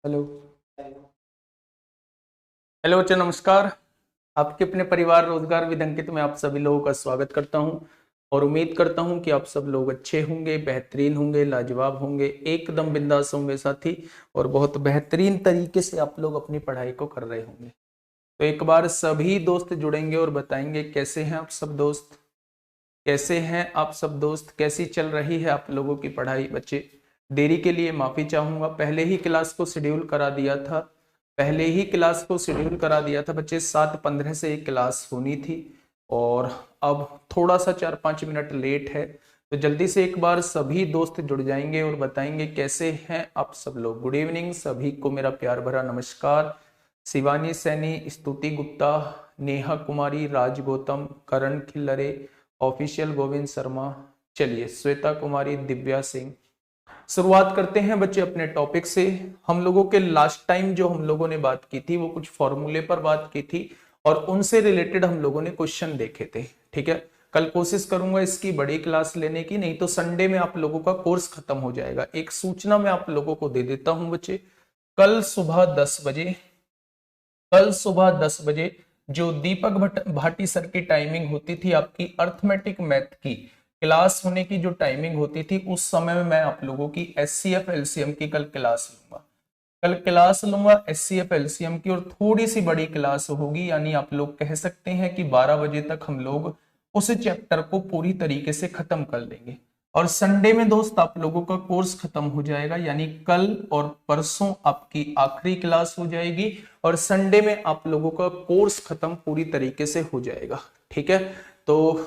Hello. Hello बच्चों, नमस्कार। आपके अपने परिवार रोजगार विद अंकित में आप सभी लोगों का स्वागत करता हूं और उम्मीद करता हूं कि आप सब लोग अच्छे होंगे, बेहतरीन होंगे, लाजवाब होंगे, एकदम बिंदास होंगे साथी, और बहुत बेहतरीन तरीके से आप लोग अपनी पढ़ाई को कर रहे होंगे। तो एक बार सभी दोस्त जुड़ेंगे और बताएंगे कैसे हैं आप सब दोस्त, कैसे हैं आप सब दोस्त, कैसी चल रही है आप लोगों की पढ़ाई। बच्चे, देरी के लिए माफी चाहूंगा, पहले ही क्लास को शेड्यूल करा दिया था, पहले ही क्लास को शेड्यूल करा दिया था बच्चे। 7:15 से एक क्लास होनी थी और अब थोड़ा सा 4-5 मिनट लेट है। तो जल्दी से एक बार सभी दोस्त जुड़ जाएंगे और बताएंगे कैसे हैं आप सब लोग। गुड इवनिंग सभी को, मेरा प्यार भरा नमस्कार। शिवानी सैनी, स्तुति गुप्ता, नेहा कुमारी, राज गौतम, करण खिल्लरे, ऑफिशियल गोविंद शर्मा, चलिए श्वेता कुमारी, दिव्या सिंह। शुरुआत करते हैं बच्चे अपने टॉपिक से। हम लोगों के लास्ट टाइम जो हम लोगों ने बात की थी वो कुछ फॉर्मूले पर बात की थी और उनसे रिलेटेड हम लोगों ने क्वेश्चन देखे थे। ठीक है, कल कोशिश करूंगा इसकी बड़ी क्लास लेने की, नहीं तो संडे में आप लोगों का कोर्स खत्म हो जाएगा। एक सूचना मैं आप लोगों को दे देता हूं बच्चे, कल सुबह 10 बजे, कल सुबह 10 बजे जो दीपक भाटी सर की टाइमिंग होती थी आपकी अर्थमेटिक मैथ की क्लास होने की, जो टाइमिंग होती थी उस समय में मैं आप लोगों की एचसीएफ एलसीएम की कल क्लास लूंगा। कल क्लास लूंगा एचसीएफ एलसीएम की और थोड़ी सी बड़ी क्लास होगी, यानी आप लोग कह सकते हैं कि 12 बजे तक हम लोग उस चैप्टर को पूरी तरीके से खत्म कर लेंगे और संडे में दोस्त आप लोगों का कोर्स खत्म हो जाएगा। यानी कल और परसों आपकी आखिरी क्लास हो जाएगी और संडे में आप लोगों का कोर्स खत्म पूरी तरीके से हो जाएगा। ठीक है, तो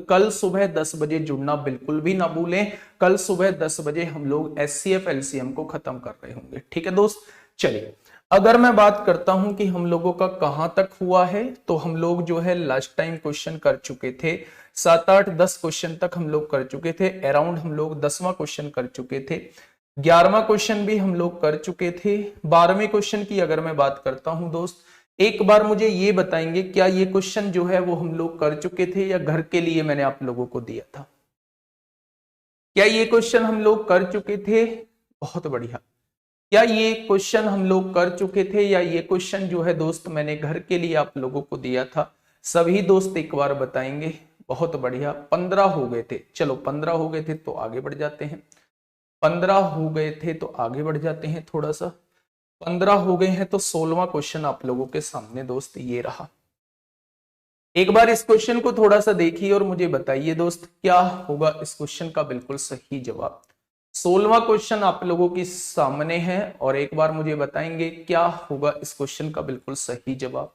कल सुबह 10 बजे जुड़ना बिल्कुल भी ना भूलें। कल सुबह 10 बजे हम लोग एचसीएफ एलसीएम को खत्म कर रहे होंगे। ठीक है दोस्त, चलिए अगर मैं बात करता हूं कि हम लोगों का कहां तक हुआ है, तो हम लोग जो है लास्ट टाइम क्वेश्चन कर चुके थे, 7-8-10 क्वेश्चन तक हम लोग कर चुके थे। अराउंड हम लोग 10वां क्वेश्चन कर चुके थे, 11वां क्वेश्चन भी हम लोग कर चुके थे। 12वें क्वेश्चन की अगर मैं बात करता हूं दोस्त, एक बार मुझे ये बताएंगे क्या ये क्वेश्चन जो है वो हम लोग कर चुके थे या घर के लिए मैंने आप लोगों को दिया था? क्या ये क्वेश्चन हम लोग कर चुके थे? बहुत बढ़िया। क्या ये क्वेश्चन हम लोग कर चुके थे या ये क्वेश्चन जो है दोस्त मैंने घर के लिए आप लोगों को दिया था? सभी दोस्त एक बार बताएंगे। बहुत बढ़िया, 15 हो गए थे। चलो 15 हो गए थे तो आगे बढ़ जाते हैं, 15 हो गए थे तो आगे बढ़ जाते हैं थोड़ा सा। 15 हो गए हैं तो 16वां क्वेश्चन आप लोगों के सामने दोस्त ये रहा। एक बार इस क्वेश्चन को थोड़ा सा देखिए और मुझे बताइए दोस्त क्या होगा इस क्वेश्चन का बिल्कुल सही जवाब। 16वां क्वेश्चन आप लोगों के सामने है और एक बार मुझे बताएंगे क्या होगा इस क्वेश्चन का बिल्कुल सही जवाब।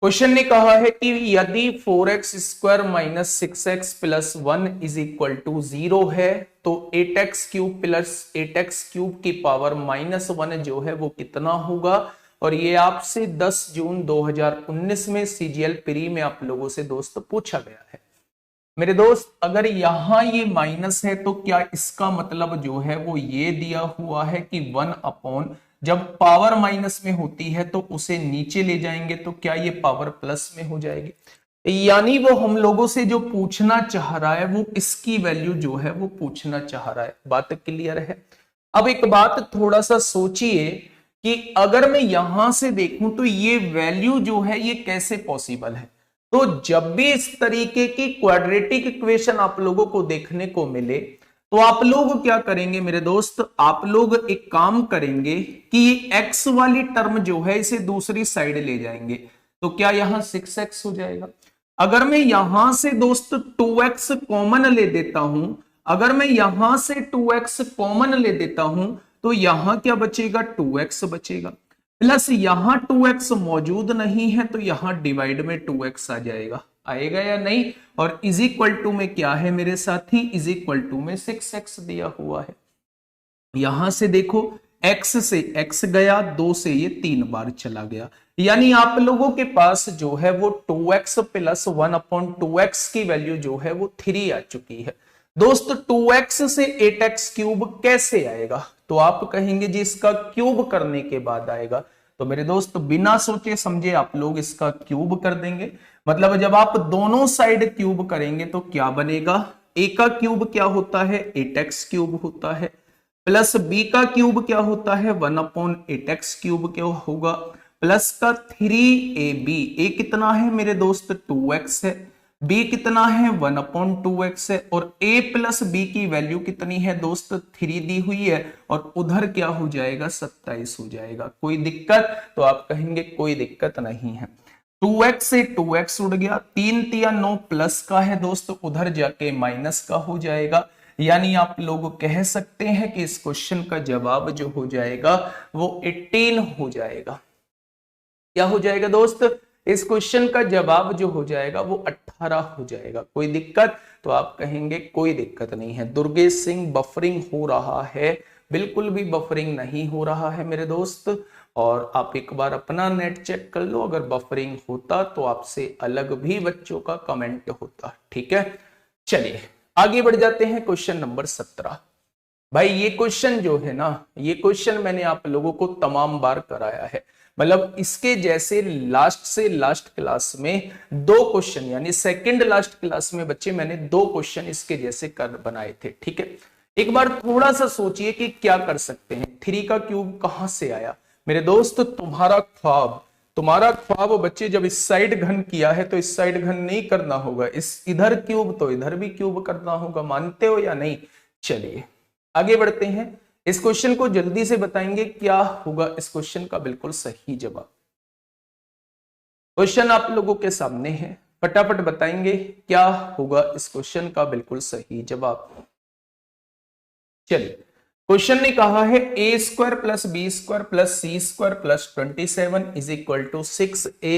क्वेश्चन ने कहा है कि यदि 4x² minus 6x plus 1 is equal to 0 है तो 8x³ प्लस 8x³ की पावर -1 जो है वो कितना होगा। और ये आपसे 10 जून 2019 में सीजीएल प्री में आप लोगों से दोस्त पूछा गया है। मेरे दोस्त अगर यहां ये माइनस है तो क्या इसका मतलब जो है वो ये दिया हुआ है कि 1 जब पावर माइनस में होती है तो उसे नीचे ले जाएंगे तो क्या ये पावर प्लस में हो जाएगी। यानी वो हम लोगों से जो पूछना चाह रहा है वो इसकी वैल्यू जो है वो पूछना चाह रहा है। बात क्लियर है? अब एक बात थोड़ा सा सोचिए कि अगर मैं यहां से देखूं तो ये वैल्यू जो है ये कैसे पॉसिबल है। तो जब भी इस तरीके की क्वाड्रेटिक इक्वेशन आप लोगों को देखने को मिले तो आप लोग क्या करेंगे मेरे दोस्त, आप लोग एक काम करेंगे कि x वाली टर्म जो है इसे दूसरी साइड ले जाएंगे तो क्या यहां 6x हो जाएगा। अगर मैं यहां से दोस्त 2x कॉमन ले देता हूं, अगर मैं यहां से 2x कॉमन ले देता हूं तो यहां क्या बचेगा, 2x बचेगा, प्लस यहां 2x मौजूद नहीं है तो यहां डिवाइड में 2x आ जाएगा, आएगा या नहीं। और इज इक्वल टू में क्या है मेरे साथी, इज इक्वल टू में 6x दिया हुआ है। यहां से देखो x से x गया, 2 से ये 3 बार चला गया, यानी आप लोगों के पास जो है वो 2x प्लस 1/2x की वैल्यू जो है वो 3 आ चुकी है। दोस्त 2x से 8x³ कैसे आएगा, तो आप कहेंगे जी इसका क्यूब करने के बाद आएगा। तो मेरे दोस्त बिना सोचे समझे आप लोग इसका क्यूब कर देंगे। मतलब जब आप दोनों साइड क्यूब करेंगे तो क्या बनेगा, a का क्यूब क्या होता है, 8x³ होता है, प्लस बी का क्यूब क्या होता है 1/8x क्यूब क्या होगा, प्लस का 3ab, ए कितना है मेरे दोस्त 2x है, b कितना है 1/2x है, और a प्लस b की वैल्यू कितनी है दोस्त 3 दी हुई है, और उधर क्या हो जाएगा 27 हो जाएगा। कोई दिक्कत? तो आप कहेंगे कोई दिक्कत नहीं है। 2x से 2x उड़ गया, 3 तिया 9 प्लस का है दोस्त, उधर जाके माइनस का हो जाएगा। यानी आप लोग कह सकते हैं कि इस क्वेश्चन का जवाब जो हो जाएगा वो 18 हो जाएगा। क्या हो जाएगा दोस्त? इस क्वेश्चन का जवाब जो हो जाएगा वो 18 हो जाएगा। कोई दिक्कत? तो आप कहेंगे कोई दिक्कत नहीं है। दुर्गेश सिंह बफरिंग हो रहा है? बिल्कुल भी बफरिंग नहीं हो रहा है मेरे दोस्त, और आप एक बार अपना नेट चेक कर लो, अगर बफरिंग होता तो आपसे अलग भी बच्चों का कमेंट होता। ठीक है, चलिए आगे बढ़ जाते हैं। Question number 17। भाई ये क्वेश्चन जो है ना, ये क्वेश्चन मैंने आप लोगों को तमाम बार कराया है, मतलब इसके जैसे लास्ट से लास्ट क्लास में 2 क्वेश्चन, यानी सेकंड लास्ट क्लास में बच्चे मैंने 2 क्वेश्चन इसके जैसे कर बनाए थे। ठीक है, एक बार थोड़ा सा सोचिए कि क्या कर सकते हैं। 3 का क्यूब कहां से आया मेरे दोस्त? तुम्हारा ख्वाब बच्चे जब इस साइड घन किया है तो इस साइड घन नहीं करना होगा, इस इधर क्यूब तो इधर भी क्यूब करना होगा। मानते हो या नहीं? चलिए आगे बढ़ते हैं। इस क्वेश्चन को जल्दी से बताएंगे क्या होगा इस क्वेश्चन का बिल्कुल सही जवाब। क्वेश्चन आप लोगों के सामने है, फटाफट बताएंगे क्या होगा इस क्वेश्चन का बिल्कुल सही जवाब। चलिए, क्वेश्चन ने कहा है a square plus b square plus c square plus 27 is equal to 6a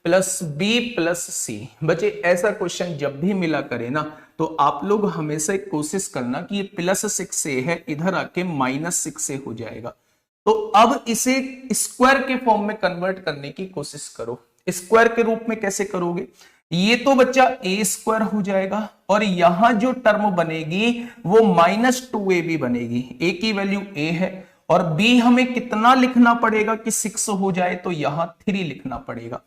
plus b plus c. बच्चे ऐसा क्वेश्चन जब भी मिला करे ना तो आप लोग हमेशा कोशिश करना कि ये प्लस 6a है, इधर आके माइनस 6a हो जाएगा। तो अब इसे स्क्वायर के फॉर्म में कन्वर्ट करने की कोशिश करो। स्क्वायर के रूप में कैसे करोगे? ये तो बच्चा a स्क्वायर हो जाएगा, और यहां जो टर्म बनेगी वो -2ab बनेगी। a की वैल्यू a है, और b हमें कितना लिखना पड़ेगा कि 6 हो जाए, तो यहां 3 लिखना पड़ेगा।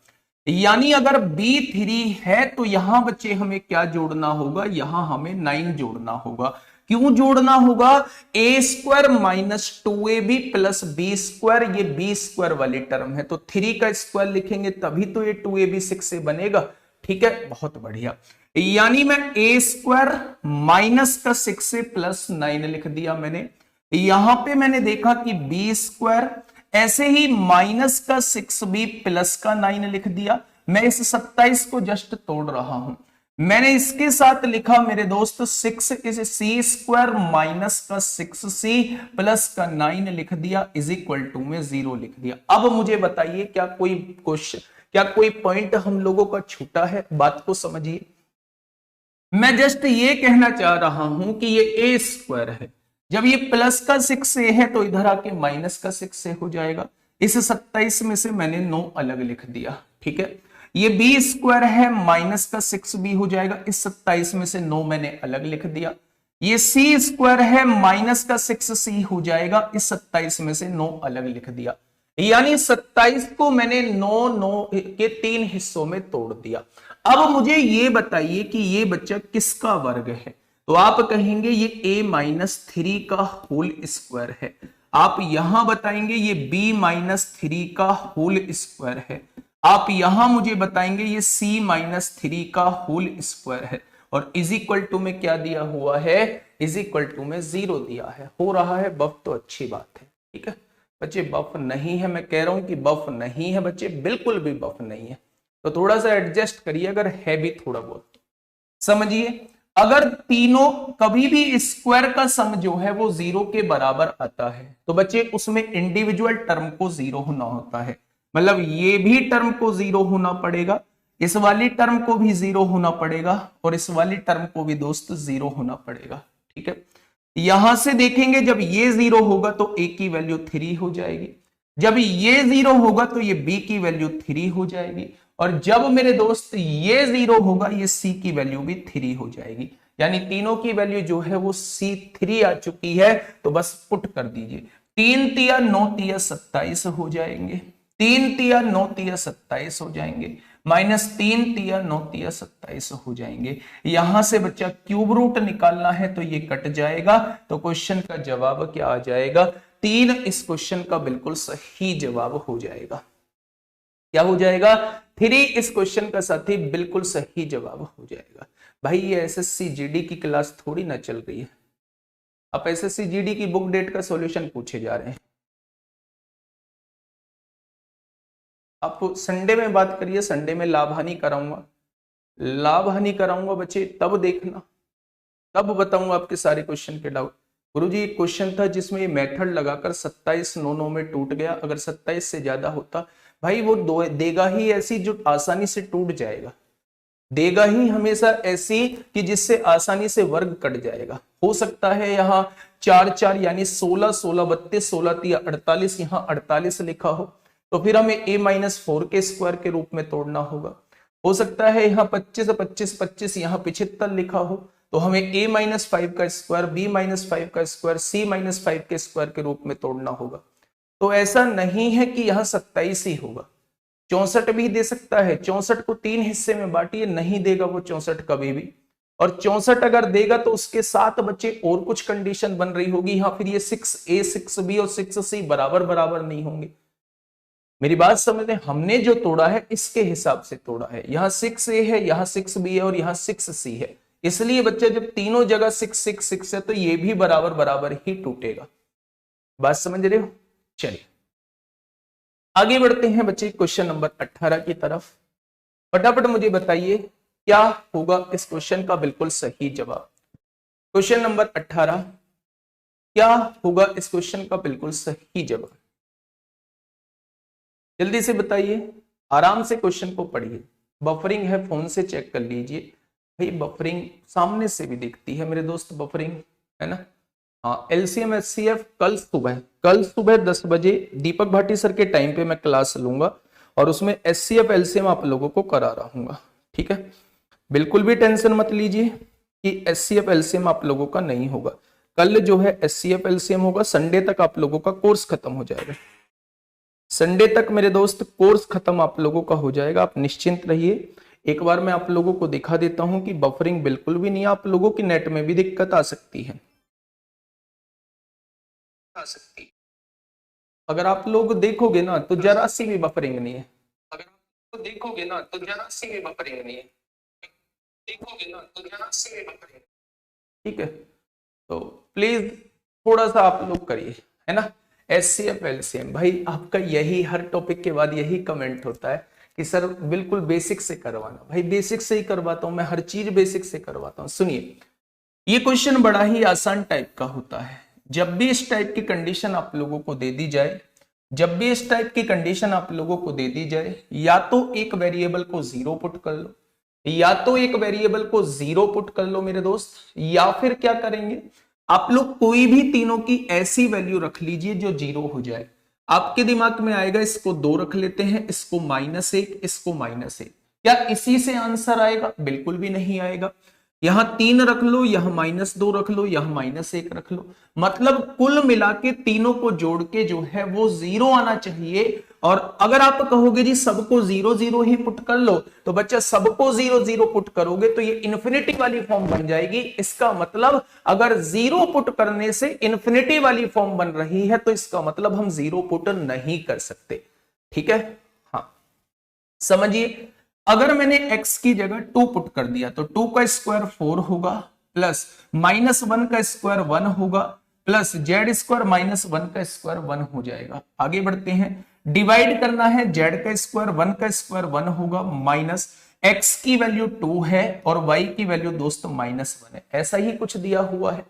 यानी अगर b 3 है तो यहां बच्चे हमें क्या जोड़ना होगा? यहां हमें 9 जोड़ना होगा। क्यों जोड़ना होगा? a square -2ab plus b square, ये बी स्क्वायर वाली टर्म है, तो 3 का स्क्वायर लिखेंगे तभी तो ये 2ab 6 बनेगा। ठीक है, बहुत बढ़िया। यानी मैं a स्क्वायर माइनस का 6 प्लस 9 लिख दिया मैंने। यहां पे मैंने देखा कि b स्क्वायर, ऐसे ही माइनस का 6b प्लस का 9 लिख दिया। मैं इस 27 को जस्ट तोड़ रहा हूं। मैंने इसके साथ लिखा मेरे दोस्त 6 इस सी स्क्वायर माइनस का 6c प्लस का 9 लिख दिया, इज इक्वल टू में 0 लिख दिया। अब मुझे बताइए क्या कोई क्वेश्चन, क्या कोई पॉइंट हम लोगों का छूटा है? बात को समझिए। मैं जस्ट ये कहना चाह रहा हूं कि ये ए स्क्वायर है, जब ये प्लस का 6a है तो इधर आके माइनस का 6a हो जाएगा। इस 27 में से मैंने 9 अलग लिख दिया। ठीक है, ये बी स्क्वायर है माइनस का 6b हो जाएगा, इस 27 में से 9 मैंने अलग लिख दिया। ये सी स्क्वायर है माइनस का 6c हो जाएगा, इस 27 में से 9 अलग लिख दिया। यानी 27 को मैंने 9 के 3 हिस्सों में तोड़ दिया। अब मुझे ये बताइए कि ये बच्चा किसका वर्ग है? तो आप कहेंगे ये a-3 का होल स्क्वायर है। आप यहां बताएंगे ये b-3 का होल स्क्वायर है। आप यहां मुझे बताएंगे ये c-3 का होल स्क्वायर है, और इज इक्वल टू में क्या दिया हुआ है? इज इक्वल टू में 0 दिया है। हो रहा है बफ तो अच्छी बात है। ठीक है बच्चे, बफ नहीं है, मैं कह रहा हूं कि बफ नहीं है बच्चे, बिल्कुल भी बफ नहीं है, तो थोड़ा सा एडजस्ट करिए अगर है भी थोड़ा बहुत। समझिए, अगर तीनों कभी भी स्क्वायर का सम जो है वो 0 के बराबर आता है तो बच्चे उसमें इंडिविजुअल टर्म को 0 होना होता है। मतलब ये भी टर्म को 0 होना पड़ेगा, इस वाली टर्म को भी 0 होना पड़ेगा, और इस वाली टर्म को भी दोस्त 0 होना पड़ेगा। ठीक है, यहां से देखेंगे जब ये 0 होगा तो a की वैल्यू 3 हो जाएगी, जब ये 0 होगा तो ये b की वैल्यू 3 हो जाएगी, और जब मेरे दोस्त ये 0 होगा ये c की वैल्यू भी 3 हो जाएगी। यानी तीनों की वैल्यू जो है वो c3 आ चुकी है। तो बस पुट कर दीजिए, 3 तिया 9 तिया 27 हो जाएंगे, 3 तिया 9 तिया 27 हो जाएंगे, -3 तिया 9 तिया 27 हो जाएंगे। यहां से बच्चा क्यूब रूट निकालना है तो ये कट जाएगा, तो क्वेश्चन का जवाब क्या आ जाएगा? 3 इस क्वेश्चन का बिल्कुल सही जवाब हो जाएगा। क्या हो जाएगा? 3 इस क्वेश्चन का साथी बिल्कुल सही जवाब हो जाएगा। भाई ये एसएससी जीडी की क्लास थोड़ी ना चल रही है, आप एसएससी जीडी की बुक डेट का सॉल्यूशन पूछे जा रहे हैं। आप संडे में बात करिए, संडे में लाभ हानि कराऊंगा, लाभ हानि कराऊंगा बच्चे, तब देखना, तब बताऊंगा आपके सारे क्वेश्चन के डाउट। गुरुजी एक क्वेश्चन था जिसमें ये मेथड लगाकर 27 9 में टूट गया, अगर 27 से ज्यादा होता, भाई वो देगा ही ऐसी जो आसानी से टूट जाएगा, देगा ही हमेशा ऐसी कि जिससे आसानी से वर्ग कट जाएगा। हो सकता है यहाँ 4 4 यानी 16 16 32 16 3 48, यहाँ 48 लिखा हो, तो फिर हमें a-4 के स्क्वायर के रूप में तोड़ना होगा। हो सकता है यहाँ 25 25 25 यहाँ 75 लिखा हो, तो हमें a-5 का स्क्वायर, b-5 का स्क्वायर, c-5 के स्क्वायर के रूप में तोड़ना होगा। तो ऐसा नहीं है कि यहाँ 27 ही होगा, 64 भी दे सकता है। 64 को 3 हिस्से में बांटिए, नहीं देगा वो 64 कभी भी। और 64 अगर देगा तो उसके साथ बच्चे और कुछ कंडीशन बन रही होगी, यहाँ फिर ये 6a 6b और 6c बराबर बराबर नहीं होंगे। मेरी बात समझते, हमने जो तोड़ा है इसके हिसाब से तोड़ा है, यहाँ 6a है, यहाँ 6b है और यहाँ 6c है, इसलिए बच्चे जब तीनों जगह 6 6 6 है तो ये भी बराबर बराबर ही टूटेगा। बात समझ रहे हो? चलिए आगे बढ़ते हैं बच्चे क्वेश्चन नंबर 18 की तरफ। फटाफट मुझे बताइए क्या होगा इस क्वेश्चन का बिल्कुल सही जवाब। क्वेश्चन नंबर 18, क्या होगा इस क्वेश्चन का बिल्कुल सही जवाब? जल्दी से बताइए, आराम से क्वेश्चन को पढ़िए। बफरिंग है, फोन से चेक कर लीजिए। भाई बफरिंग सामने से भी दिखती है मेरे दोस्त, बफरिंग है ना। हाँ, एलसीएम एचसीएफ कल सुबह 10 बजे दीपक भाटी सर के टाइम पे मैं क्लास लूंगा और उसमें एचसीएफ एलसीएम आप लोगों को करा रहा हूँ। ठीक है, बिल्कुल भी टेंशन मत लीजिए कि एचसीएफ एलसीएम आप लोगों का नहीं होगा। कल जो है एचसीएफ एलसीएम होगा, संडे तक आप लोगों का कोर्स खत्म हो जाएगा। संडे तक मेरे दोस्त कोर्स खत्म आप लोगों का हो जाएगा, आप निश्चिंत रहिए। एक बार मैं आप लोगों को दिखा देता हूं कि बफरिंग बिल्कुल भी नहीं, आप लोगों की नेट में भी दिक्कत आ सकती है, अगर आप लोग देखोगे ना तो जरा सी भी बफरिंग नहीं है, अगर आप लोग देखोगे ना तो जरा सी भी बफरिंग नहीं है, देखोगे ना तो जरा सी भी बफरिंग। ठीक है, तो प्लीज थोड़ा सा आप लोग करिए, है ना। एचसीएफ एलसीएम भाई आपका यही हर टॉपिक के बाद यही कमेंट होता है कि सर बिल्कुल बेसिक से करवाना। भाई बेसिक से ही करवाता हूं मैं, हर चीज बेसिक से करवाता हूं। सुनिए, ये क्वेश्चन बड़ा ही आसान टाइप का होता है। जब भी इस टाइप की कंडीशन आप लोगों को दे दी जाए, जब भी इस टाइप की कंडीशन आप लोगों को दे दी जाए, या तो एक वेरिएबल को 0 पुट कर लो, या तो एक वेरिएबल को 0 पुट कर लो मेरे दोस्त, या फिर क्या करेंगे आप लोग कोई भी तीनों की ऐसी वैल्यू रख लीजिए जो 0 हो जाए। आपके दिमाग में आएगा इसको 2 रख लेते हैं, इसको -1, इसको -1, क्या इसी से आंसर आएगा? बिल्कुल भी नहीं आएगा। यहां 3 रख लो, यहां -2 रख लो, यहां -1 रख लो, मतलब कुल मिला के तीनों को जोड़ के जो है वो 0 आना चाहिए। और अगर आप कहोगे जी सबको 0 0 ही पुट कर लो, तो बच्चा सबको 0 0 पुट करोगे तो ये इन्फिनिटी वाली फॉर्म बन जाएगी। इसका मतलब अगर 0 पुट करने से इन्फिनिटी वाली फॉर्म बन रही है तो इसका मतलब हम 0 पुट नहीं कर सकते। ठीक है, हाँ समझिए। अगर मैंने x की जगह 2 पुट कर दिया तो 2 का स्क्वायर 4 होगा, प्लस -1 का स्क्वायर 1 होगा, प्लस z स्क्वायर -1 का स्क्वायर 1 हो जाएगा। आगे बढ़ते हैं, डिवाइड करना है, z का स्क्वायर 1 का स्क्वायर 1 होगा, माइनस x की वैल्यू 2 है और y की वैल्यू दोस्त -1 है, ऐसा ही कुछ दिया हुआ है।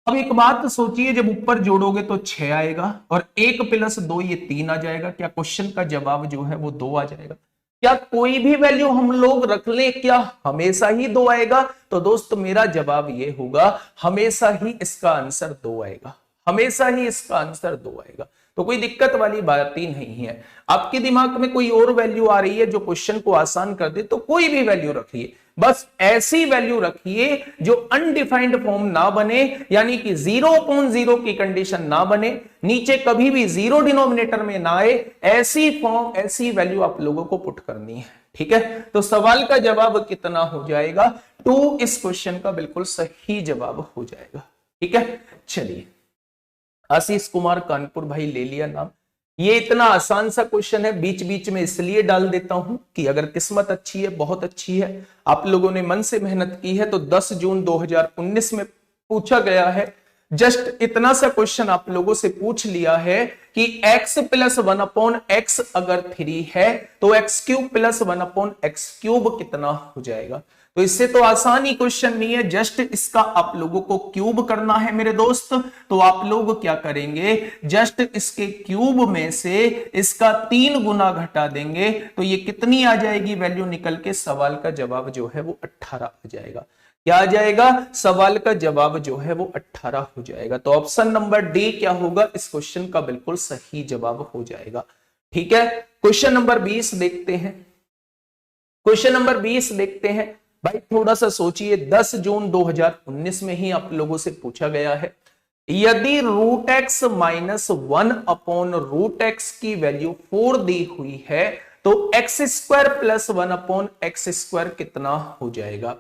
अब एक बात सोचिए, जब ऊपर जोड़ोगे तो 6 आएगा और 1 + 2 ये 3 आ जाएगा। क्या क्वेश्चन का जवाब जो है वो 2 आ जाएगा? क्या कोई भी वैल्यू हम लोग रख लें क्या हमेशा ही 2 आएगा? तो दोस्त मेरा जवाब ये होगा हमेशा ही इसका आंसर 2 आएगा, हमेशा ही इसका आंसर 2 आएगा। तो कोई दिक्कत वाली बात ही नहीं है। आपके दिमाग में कोई और वैल्यू आ रही है जो क्वेश्चन को आसान कर दे, तो कोई भी वैल्यू रखिए, बस ऐसी वैल्यू रखिए जो अनडिफाइंड फॉर्म ना बने, यानी कि 0/0 की कंडीशन ना बने, नीचे कभी भी 0 डिनोमिनेटर में ना आए, ऐसी फॉर्म ऐसी वैल्यू आप लोगों को पुट करनी है। ठीक है, तो सवाल का जवाब कितना हो जाएगा? 2 इस क्वेश्चन का बिल्कुल सही जवाब हो जाएगा। ठीक है, चलिए आशीष कुमार कानपुर भाई ले लिया नाम। ये इतना आसान सा क्वेश्चन है, बीच बीच में इसलिए डाल देता हूं कि अगर किस्मत अच्छी है, बहुत अच्छी है, आप लोगों ने मन से मेहनत की है, तो 10 जून 2019 में पूछा गया है। जस्ट इतना सा क्वेश्चन आप लोगों से पूछ लिया है कि x प्लस 1/x अगर 3 है तो x cube plus 1/x cube कितना हो जाएगा। तो इससे तो आसान ही क्वेश्चन नहीं है, जस्ट इसका आप लोगों को क्यूब करना है मेरे दोस्त। तो आप लोग क्या करेंगे, जस्ट इसके क्यूब में से इसका 3 गुना घटा देंगे तो ये कितनी आ जाएगी वैल्यू निकल के, सवाल का जवाब जो है वो 18 आ जाएगा। क्या आ जाएगा? सवाल का जवाब जो है वो 18 हो जाएगा। तो ऑप्शन नंबर डी क्या होगा, इस क्वेश्चन का बिल्कुल सही जवाब हो जाएगा। ठीक है, क्वेश्चन नंबर 20 देखते हैं। क्वेश्चन नंबर 20 देखते हैं भाई, थोड़ा सा सोचिए। 10 जून 2019 में ही आप लोगों से पूछा गया है, यदि रूट एक्स माइनस 1/√x की वैल्यू 4 दी हुई है तो x² प्लस 1/x² कितना हो जाएगा।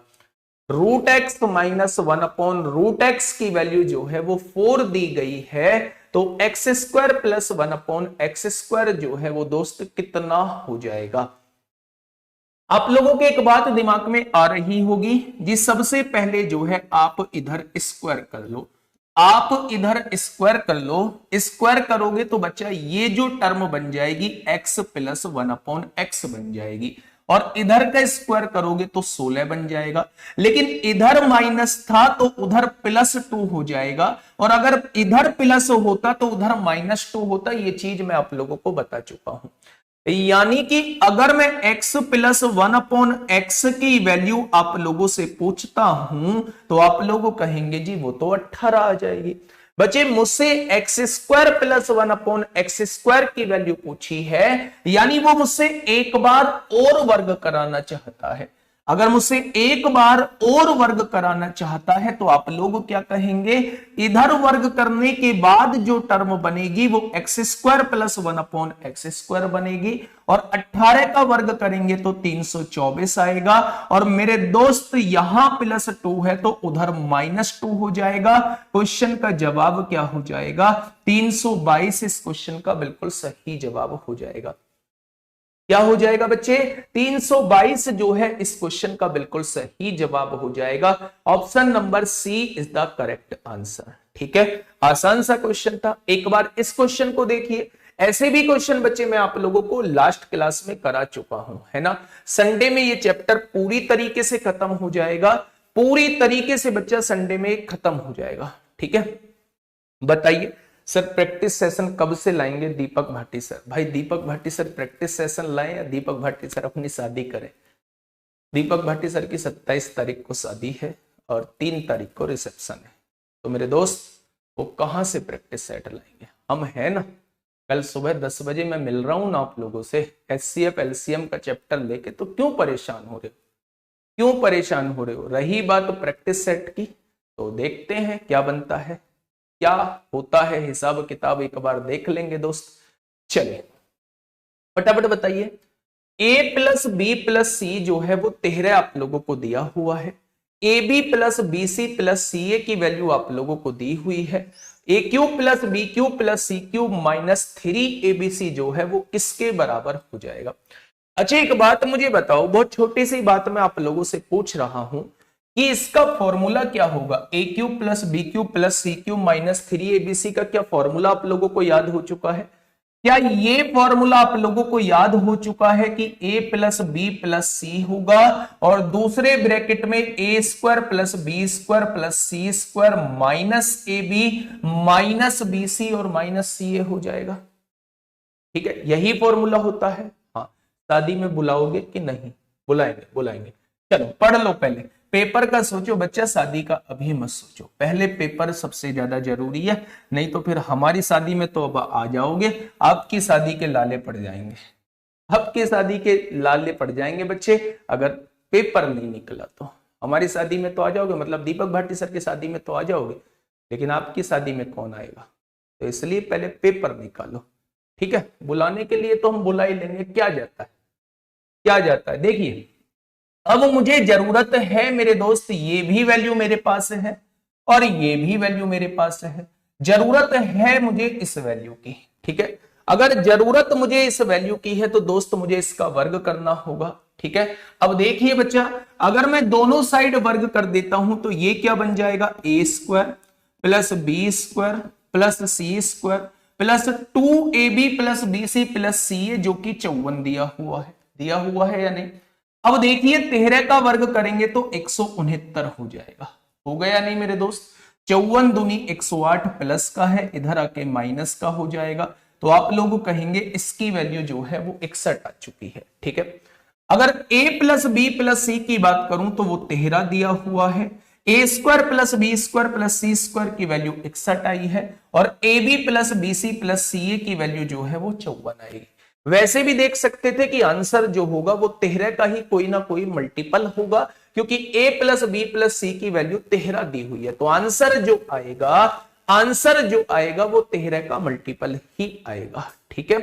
रूट एक्स माइनस 1/√x की वैल्यू जो है वो 4 दी गई है, तो x² प्लस 1/x² जो है वो दोस्त कितना हो जाएगा। आप लोगों के एक बात दिमाग में आ रही होगी जी, सबसे पहले जो है आप इधर स्क्वायर कर लो, आप इधर स्क्वायर कर लो। स्क्वायर करोगे तो बच्चा ये जो टर्म बन जाएगी x प्लस 1/x बन जाएगी, और इधर का स्क्वायर करोगे तो 16 बन जाएगा। लेकिन इधर माइनस था तो उधर +2 हो जाएगा, और अगर इधर प्लस होता तो उधर -2 होता। ये चीज मैं आप लोगों को बता चुका हूं। यानी कि अगर मैं x प्लस 1/x की वैल्यू आप लोगों से पूछता हूं तो आप लोग कहेंगे जी वो तो 18 आ जाएगी। बच्चे मुझसे x² प्लस 1/x² की वैल्यू पूछी है, यानी वो मुझसे एक बार और वर्ग कराना चाहता है। अगर मुझसे एक बार और वर्ग कराना चाहता है तो आप लोग क्या कहेंगे, इधर वर्ग करने के बाद जो टर्म बनेगी वो x² प्लस 1/x² बनेगी, और 18 का वर्ग करेंगे तो 324 आएगा। और मेरे दोस्त यहां +2 है तो उधर -2 हो जाएगा। क्वेश्चन का जवाब क्या हो जाएगा, 322 इस क्वेश्चन का बिल्कुल सही जवाब हो जाएगा। क्या हो जाएगा बच्चे, 322 जो है इस क्वेश्चन का बिल्कुल सही जवाब हो जाएगा। Option number C is the correct answer. ठीक है, आसान सा क्वेश्चन था, एक बार इस क्वेश्चन को देखिए। ऐसे भी क्वेश्चन बच्चे मैं आप लोगों को लास्ट क्लास में करा चुका हूं, है ना। संडे में ये चैप्टर पूरी तरीके से खत्म हो जाएगा, पूरी तरीके से बच्चा संडे में खत्म हो जाएगा। ठीक है, बताइए सर प्रैक्टिस सेशन कब से लाएंगे दीपक भाटी सर। भाई दीपक भाटी सर प्रैक्टिस सेशन लाएं या दीपक भाटी सर अपनी शादी करें। दीपक भाटी सर की 27 तारीख को शादी है और 3 तारीख को रिसेप्शन है, तो मेरे दोस्त वो कहां से प्रैक्टिस सेट लाएंगे। हम है ना, कल सुबह 10 बजे मैं मिल रहा हूं ना आप लोगों से, HCF LCM का चैप्टर लेके। तो क्यों परेशान हो रहे हो, क्यों परेशान हो रहे हो। रही बात प्रैक्टिस सेट की, तो देखते हैं क्या बनता है, क्या होता है, हिसाब किताब एक बार देख लेंगे दोस्त। चलिए फटाफट बताइए, a plus b plus c जो है वो 13 आप लोगों को दिया हुआ है। AB plus BC plus CA की वैल्यू आप लोगों को दी हुई है। AQ plus BQ plus CQ minus 3ABC जो है वो किसके बराबर हो जाएगा। अच्छा एक बात मुझे बताओ, बहुत छोटी सी बात मैं आप लोगों से पूछ रहा हूं कि इसका फॉर्मूला क्या होगा। AQ plus BQ plus CQ minus 3ABC का क्या फॉर्मूला आप लोगों को याद हो चुका है। क्या ये फॉर्मूला आप लोगों को याद हो चुका है कि A प्लस बी प्लस सी होगा, और दूसरे ब्रैकेट में A² plus B² plus C² minus AB minus BC और माइनस CA हो जाएगा। ठीक है, यही फॉर्मूला होता है। हाँ, शादी में बुलाओगे कि नहीं, बुलाएंगे बुलाएंगे। चलो पढ़ लो, पहले पेपर का सोचो बच्चा, शादी का अभी मत सोचो, पहले पेपर सबसे ज्यादा जरूरी है, नहीं तो फिर हमारी शादी में तो अब आ जाओगे, आपकी शादी के लाले पड़ जाएंगे, आपकी शादी के लाले पड़ जाएंगे बच्चे अगर पेपर नहीं निकला तो। हमारी शादी में तो आ जाओगे, मतलब दीपक भाटी सर की शादी में तो आ जाओगे, लेकिन आपकी शादी में कौन आएगा, तो इसलिए पहले पेपर निकालो। ठीक है, बुलाने के लिए तो हम बुला ही लेंगे, क्या जाता है, क्या जाता है। देखिए अब मुझे जरूरत है मेरे दोस्त, ये भी वैल्यू मेरे पास है और ये भी वैल्यू मेरे पास है, जरूरत है मुझे इस वैल्यू की। ठीक है, अगर जरूरत मुझे इस वैल्यू की है तो दोस्त मुझे इसका वर्ग करना होगा। ठीक है, अब देखिए बच्चा, अगर मैं दोनों साइड वर्ग कर देता हूं तो ये क्या बन जाएगा, a square plus b square plus c square plus 2ab plus b c plus c a, जो कि 54 दिया हुआ है या नहीं। अब देखिए 13 का वर्ग करेंगे तो 169 हो जाएगा, हो गया नहीं मेरे दोस्त। 54 दूनी 108 प्लस का है, इधर आके माइनस का हो जाएगा, तो आप लोग कहेंगे इसकी वैल्यू जो है वो 61 आ चुकी है। ठीक है, अगर a plus b plus c की बात करूं तो वो 13 दिया हुआ है, a square plus b square plus c square की वैल्यू 61 आई है और a b plus b c plus c a की वैल्यू जो है वो 54 आएगी। वैसे भी देख सकते थे कि आंसर जो होगा वो 13 का ही कोई ना कोई मल्टीपल होगा, क्योंकि a plus b plus c की वैल्यू 13 दी हुई है, तो आंसर जो आएगा वो 13 का मल्टीपल ही आएगा। ठीक है,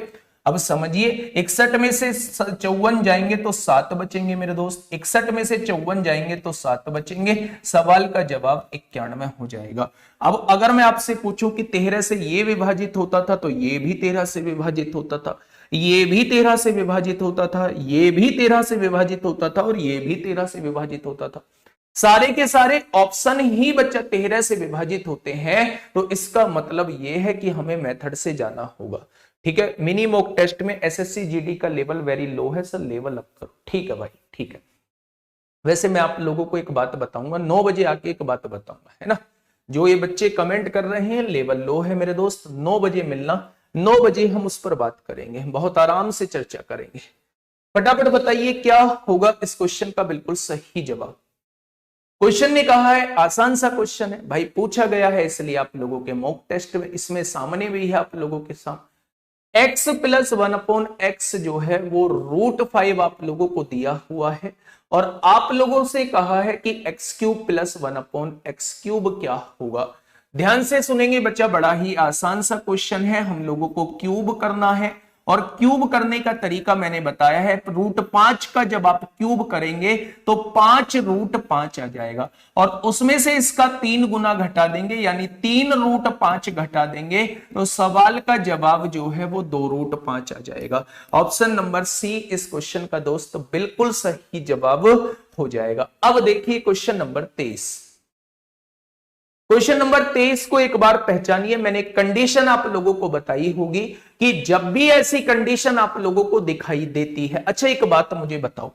अब समझिए 61 में से 54 जाएंगे तो 7 बचेंगे मेरे दोस्त, 61 में से 54 जाएंगे तो 7 बचेंगे, सवाल का जवाब 91 हो जाएगा। अब अगर मैं आपसे पूछूं कि 13 से ये विभाजित होता था तो ये भी 13 से विभाजित होता था, ये भी 13 से विभाजित होता था, ये भी 13 से विभाजित होता था और ये भी 13 से विभाजित होता था, सारे के सारे ऑप्शन ही बच्चा 13 से विभाजित होते हैं, तो इसका मतलब यह है कि हमें मेथड से जाना होगा। ठीक है, मिनी मॉक टेस्ट में एसएससी जीडी का लेवल वेरी लो है सर, लेवल अप करो। ठीक है भाई, ठीक है। वैसे मैं आप लोगों को एक बात बताऊंगा, 9 बजे आके एक बात बताऊंगा, है ना। जो ये बच्चे कमेंट कर रहे हैं लेवल लो है मेरे दोस्त, 9 बजे मिलना, 9 बजे हम उस पर बात करेंगे, बहुत आराम से चर्चा करेंगे। फटाफट बताइए क्या होगा इस क्वेश्चन का बिल्कुल सही जवाब। क्वेश्चन ने कहा है, आसान सा क्वेश्चन है भाई, पूछा गया है इसलिए आप लोगों के मॉक टेस्ट में, इसमें सामने भी है आप लोगों के सामने, x प्लस 1/x जो है वो √5 आप लोगों को दिया हुआ है और आप लोगों से कहा है कि x³ प्लस 1/x³ क्या होगा। ध्यान से सुनेंगे बच्चा, बड़ा ही आसान सा क्वेश्चन है, हम लोगों को क्यूब करना है और क्यूब करने का तरीका मैंने बताया है, √5 का जब आप क्यूब करेंगे तो 5√5 आ जाएगा और उसमें से इसका 3 गुना घटा देंगे, यानी 3√5 घटा देंगे, तो सवाल का जवाब जो है वो 2√5 आ जाएगा। ऑप्शन नंबर सी इस क्वेश्चन का दोस्त बिल्कुल सही जवाब हो जाएगा। अब देखिए क्वेश्चन नंबर 23। क्वेश्चन नंबर 23 को एक बार पहचानिए, मैंने कंडीशन आप लोगों को बताई होगी कि जब भी ऐसी कंडीशन आप लोगों को दिखाई देती है। अच्छा एक बात मुझे बताओ,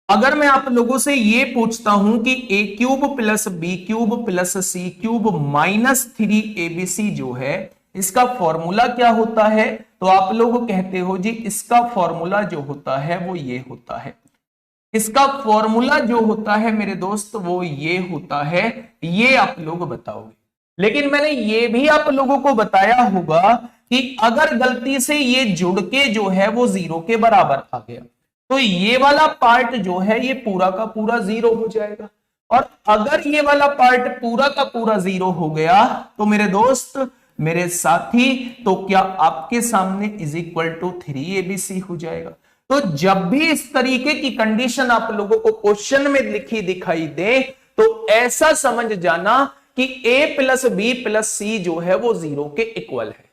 अगर मैं आप लोगों से ये पूछता हूं कि a³ plus b³ plus c³ minus 3abc जो है इसका फॉर्मूला क्या होता है, तो आप लोग कहते हो जी इसका फॉर्मूला जो होता है वो ये होता है, इसका फॉर्मूला जो होता है मेरे दोस्त वो ये होता है, ये आप लोग बताओगे। लेकिन मैंने ये भी आप लोगों को बताया होगा कि अगर गलती से ये जुड़ के जो है वो 0 के बराबर आ गया तो ये वाला पार्ट जो है ये पूरा का पूरा 0 हो जाएगा, और अगर ये वाला पार्ट पूरा का पूरा 0 हो गया तो मेरे दोस्त मेरे साथी, तो क्या आपके सामने = 3abc हो जाएगा। तो जब भी इस तरीके की कंडीशन आप लोगों को क्वेश्चन में लिखी दिखाई दे तो ऐसा समझ जाना कि a plus b plus c जो है वो 0 के इक्वल है।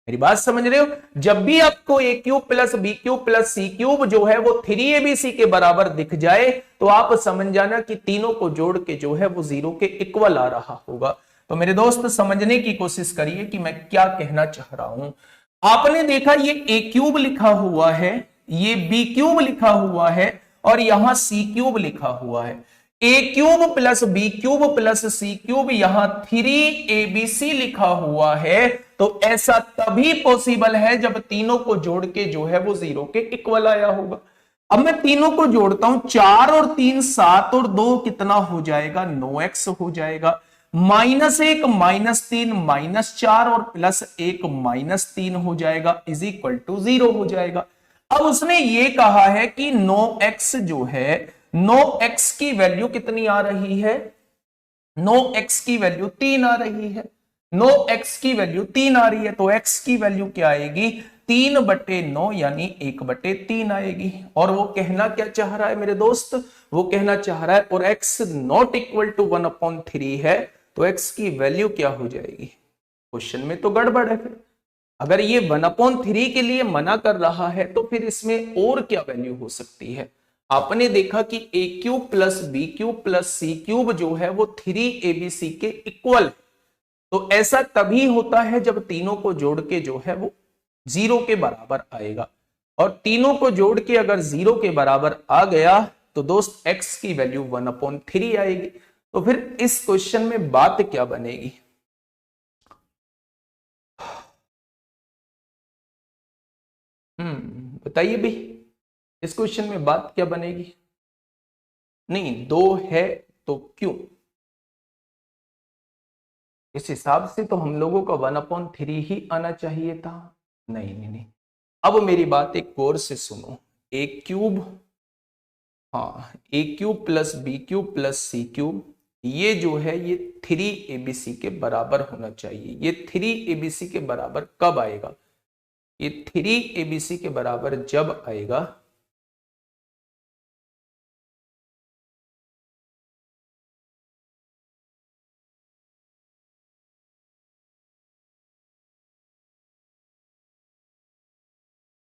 मेरी बात समझ रहे हो, जब भी आपको a³ plus b³ plus c³ जो है वो 3abc के बराबर दिख जाए तो आप समझ जाना कि तीनों को जोड़ के जो है वो 0 के इक्वल आ रहा होगा। तो मेरे दोस्त समझने की कोशिश करिए कि मैं क्या कहना चाह रहा हूं। आपने देखा ये a³ लिखा हुआ है, ये b³ लिखा हुआ है और यहां c³ लिखा हुआ है। a³ plus b³ plus c³ यहां 3abc लिखा हुआ है, तो ऐसा तभी पॉसिबल है जब तीनों को जोड़ के जो है वो 0 के इक्वल आया होगा। अब मैं तीनों को जोड़ता हूं, 4 और 3 7 और 2 कितना हो जाएगा, 9x हो जाएगा, -1 -3 -4 और +1 -3 हो जाएगा = 0 हो जाएगा। अब उसने ये कहा है कि 9x जो है 9x की वैल्यू कितनी आ रही है, 9x की वैल्यू 3 आ रही है, 9x की वैल्यू 3 आ रही है, तो x की वैल्यू क्या आएगी 3/9 यानी 1/3 आएगी। और वो कहना क्या चाह रहा है मेरे दोस्त, वो कहना चाह रहा है और x नॉट इक्वल टू 1/3 है तो x की वैल्यू क्या हो जाएगी। क्वेश्चन में तो गड़बड़ है। फिर अगर ये 1/3 के लिए मना कर रहा है तो फिर इसमें और क्या वैल्यू हो सकती है। आपने देखा कि a³ plus b³ plus c³ जो है वो 3abc के इक्वल है। तो ऐसा तभी होता है जब तीनों को जोड़ के जो है वो 0 के बराबर आएगा। और तीनों को जोड़ के अगर 0 के बराबर आ गया तो दोस्त x की वैल्यू 1/3 आएगी। तो फिर इस क्वेश्चन में बात क्या बनेगी। बताइए भाई, इस क्वेश्चन में बात क्या बनेगी। नहीं, 2 है तो क्यों। इस हिसाब से तो हम लोगों का 1/3 ही आना चाहिए था। नहीं नहीं नहीं, अब मेरी बात एक गौर से सुनो। a³ हाँ a³ plus b³ plus c³ ये जो है ये 3abc के बराबर होना चाहिए। ये 3abc के बराबर कब आएगा, ये 3abc के बराबर जब आएगा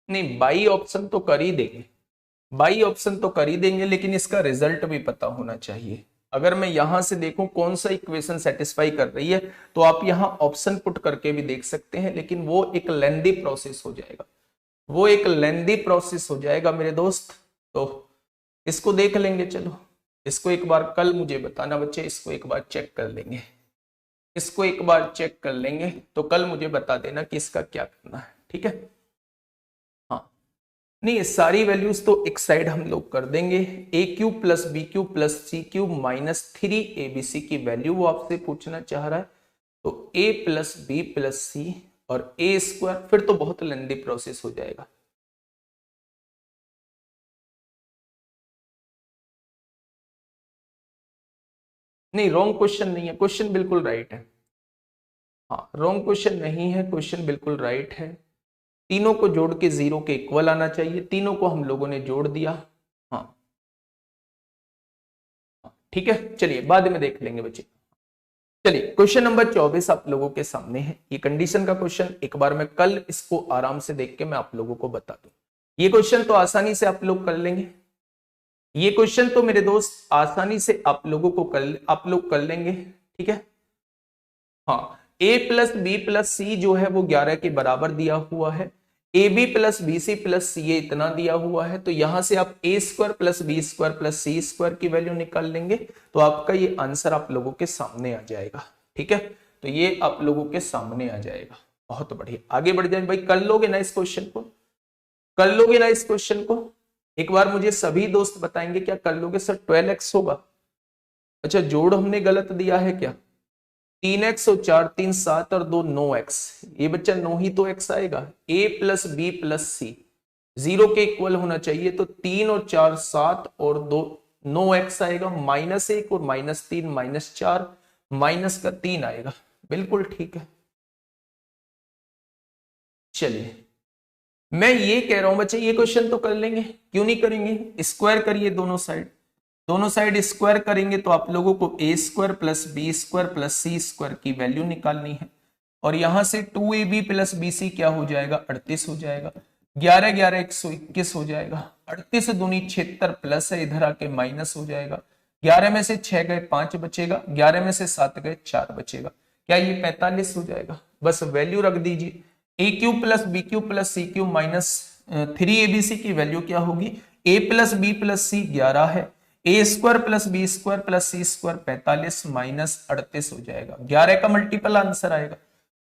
नहीं, बाई ऑप्शन तो कर ही देंगे, बाई ऑप्शन तो कर ही देंगे, लेकिन इसका रिजल्ट भी पता होना चाहिए। अगर मैं यहां से देखूं कौन सा इक्वेशन सेटिस्फाई कर रही है तो आप यहां ऑप्शन पुट करके भी देख सकते हैं, लेकिन वो एक लेंदी प्रोसेस हो जाएगा, वो एक लेंदी प्रोसेस हो जाएगा मेरे दोस्त। तो इसको देख लेंगे, चलो इसको एक बार कल मुझे बताना बच्चे, इसको एक बार चेक कर लेंगे, इसको एक बार चेक कर लेंगे तो कल मुझे बता देना कि इसका क्या करना है, ठीक है। हाँ नहीं, ये सारी वैल्यूज तो एक साइड हम लोग कर देंगे। a³ plus b³ plus c³ minus 3abc की वैल्यू वो आपसे पूछना चाह रहा है। तो a प्लस बी प्लस सी और a², फिर तो बहुत लेंदी प्रोसेस हो जाएगा। नहीं, रॉन्ग क्वेश्चन नहीं है, क्वेश्चन बिल्कुल राइट है। हाँ रॉन्ग क्वेश्चन नहीं है, क्वेश्चन बिल्कुल राइट है। तीनों को जोड़ के 0 के इक्वल आना चाहिए, तीनों को हम लोगों ने जोड़ दिया। हाँ ठीक है, चलिए बाद में देख लेंगे बच्चे। चलिए क्वेश्चन नंबर 24 आप लोगों के सामने है। ये कंडीशन का क्वेश्चन, एक बार मैं कल इसको आराम से देख के मैं आप लोगों को बता दूं। ये क्वेश्चन तो आसानी से आप लोग कर लेंगे, ये क्वेश्चन तो मेरे दोस्त आसानी से आप लोग कर लेंगे, ठीक है। हाँ a plus b plus c जो है वो 11 के बराबर दिया हुआ है। A b plus b c plus c ये इतना दिया हुआ है, तो यहां से आप a² plus b² plus c² की वैल्यू निकाल लेंगे तो आपका ये आंसर आप लोगों के सामने आ जाएगा, ठीक है। तो ये आप लोगों के सामने आ जाएगा। बहुत बढ़िया, आगे बढ़ जाए भाई, कर लोगे ना इस क्वेश्चन को, कर लोगे ना इस क्वेश्चन को। एक बार मुझे सभी दोस्त बताएंगे क्या कर लोगे। सर 12x होगा, अच्छा जोड़ हमने गलत दिया है क्या। 3x और 4 3 7 और 2 9x, ये बच्चा 9 ही तो x आएगा। a प्लस बी प्लस सी 0 के इक्वल होना चाहिए, तो 3 और 4 7 और 2 9x आएगा। -1 और -3 -4 माइनस का 3 आएगा, बिल्कुल ठीक है। चलिए मैं ये कह रहा हूं बच्चे, ये क्वेश्चन तो कर लेंगे, क्यों नहीं करेंगे। स्क्वायर करिए दोनों साइड, दोनों साइड स्क्वायर करेंगे तो आप लोगों को a² plus b² plus c² की वैल्यू निकालनी है। और यहां से 2ab प्लस bc क्या हो जाएगा, 38 हो जाएगा। 11 11 121 हो जाएगा। 38 दूनी 76 प्लस है, इधर आके माइनस हो जाएगा। 11 में से 6 गए 5 बचेगा, 11 में से 7 गए 4 बचेगा। क्या ये 45 हो जाएगा। बस वैल्यू रख दीजिए, a³ plus b³ plus c³ minus 3abc की वैल्यू क्या होगी। a प्लस बी प्लस सी 11 है, a² plus b² plus c² 45 minus 38 हो जाएगा। 11 का मल्टीपल आंसर आएगा,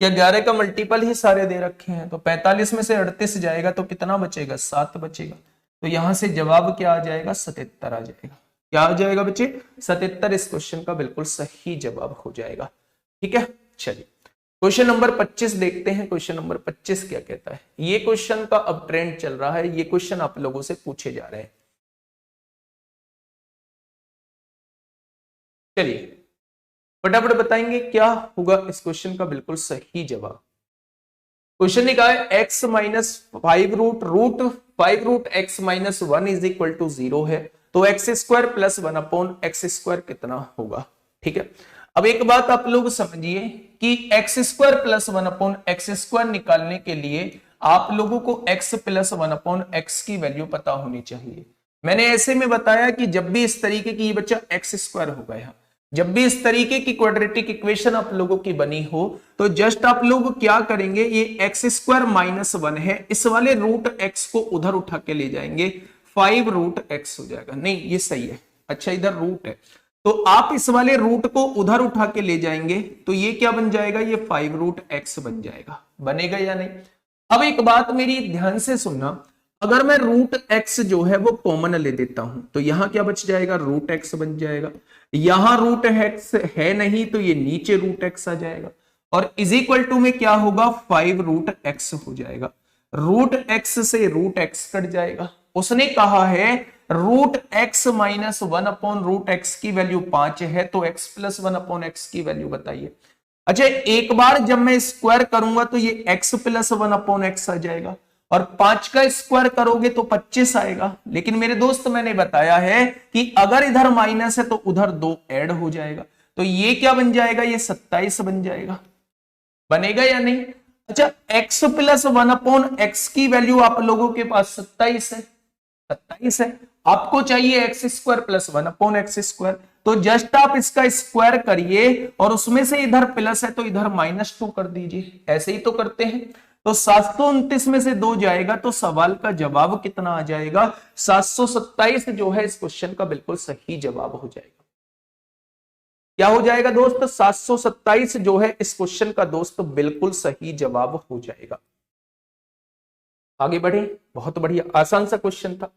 या 11 का मल्टीपल ही सारे दे रखे हैं, तो 45 में से 38 जाएगा तो कितना बचेगा, 7 बचेगा। तो यहां से जवाब क्या आ जाएगा, 77 आ जाएगा। क्या आ जाएगा बच्चे, 77 इस क्वेश्चन का बिल्कुल सही जवाब हो जाएगा, ठीक है। चलिए क्वेश्चन नंबर 25 देखते हैं। क्वेश्चन नंबर 25 क्या कहता है। ये क्वेश्चन का अब ट्रेंड चल रहा है, ये क्वेश्चन आप लोगों से पूछे जा रहे हैं। चलिए फटाफट बताएंगे क्या होगा इस क्वेश्चन का बिल्कुल सही जवाब। क्वेश्चन लिखा है x minus 5 root 5 root x minus 1 is equal to 0 है, तो x square plus 1 upon x square कितना होगा। ठीक है, अब एक बात आप लोग समझिए कि x square plus 1 upon x square निकालने के लिए आप लोगों को एक्स प्लस 1 अपॉन एक्स की वैल्यू पता होनी चाहिए। मैंने ऐसे में बताया कि जब भी इस तरीके की ये बच्चा एक्स स्क्वायर हो गया, जब भी इस तरीके की क्वाड्रेटिक इक्वेशन आप लोगों की बनी हो, तो जस्ट आप लोग क्या करेंगे, ये एक्स स्क्वायर माइनस 1 है, इस वाले रूट एक्स को उधर उठा के ले जाएंगे, 5 रूट एक्स हो जाएगा। नहीं ये सही है, अच्छा इधर रूट है, तो आप इस वाले रूट को उधर उठा के ले जाएंगे, तो ये क्या बन जाएगा, ये 5 रूट एक्स बन जाएगा। बनेगा या नहीं। अब एक बात मेरी ध्यान से सुनना, अगर मैं रूट एक्स जो है वो कॉमन ले देता हूं, तो यहां क्या बच जाएगा, रूट एक्स बन जाएगा। यहां रूट एक्स है नहीं, तो ये नीचे रूट एक्स आ जाएगा, और इज इक्वल टू में क्या होगा, 5 रूट एक्स हो जाएगा। रूट एक्स से रूट एक्स कट जाएगा। उसने कहा है root x minus 1 upon root x की वैल्यू 5 है, तो एक्स प्लस 1 अपॉन एक्स की वैल्यू बताइए। अच्छा एक बार जब मैं स्क्वायर करूंगा तो ये x प्लस 1 अपॉन एक्स आ जाएगा, और 5 का स्क्वायर करोगे तो 25 आएगा। लेकिन मेरे दोस्त मैंने बताया है कि अगर इधर माइनस है तो उधर 2 ऐड हो जाएगा, तो ये क्या बन जाएगा, ये 27 बन जाएगा। बनेगा या नहीं। अच्छा x प्लस 1 अपॉन एक्स की वैल्यू आप लोगों के पास 27 है, 27 है, आपको चाहिए x square plus 1 upon x square, तो जस्ट आप इसका स्क्वायर करिए और उसमें से इधर प्लस है तो इधर -2 कर दीजिए, ऐसे ही तो करते हैं। तो 729 में से 2 जाएगा, तो सवाल का जवाब कितना आ जाएगा, 727 जो है इस क्वेश्चन का बिल्कुल सही जवाब हो जाएगा। क्या हो जाएगा दोस्त, 727 जो है इस क्वेश्चन का दोस्त बिल्कुल सही जवाब हो जाएगा। आगे बढ़े, बहुत बढ़िया आसान सा क्वेश्चन था,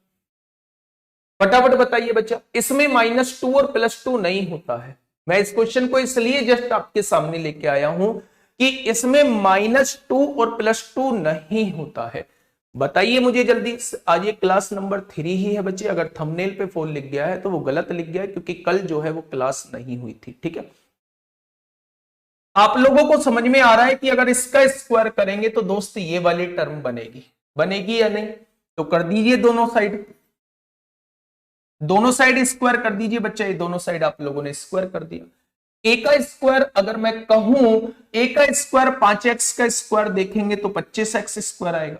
फटाफट बताइए बच्चा। इसमें -2 और +2 नहीं होता है। मैं इस क्वेश्चन को इसलिए जस्ट आपके सामने लेके आया हूं कि इसमें -2 और +2 नहीं होता है। बताइए मुझे जल्दी। आज ये क्लास नंबर 3 ही है बच्चे, अगर थंबनेल पे 4 लिख गया है तो वो गलत लिख गया है, क्योंकि कल जो है वो क्लास नहीं हुई थी। ठीक है, आप लोगों को समझ में आ रहा है कि अगर इसका स्क्वायर करेंगे तो दोस्त ये वाली टर्म बनेगी, बनेगी या नहीं। तो कर दीजिए दोनों साइड, दोनों साइड स्क्वायर कर दीजिए बच्चा। ये दोनों साइड आप लोगों ने स्क्वायर कर दिया। ए का स्क्वायर अगर मैं कहूं, ए का स्क्वायर 5x का स्क्वायर देखेंगे तो 25x स्क्वायर आएगा,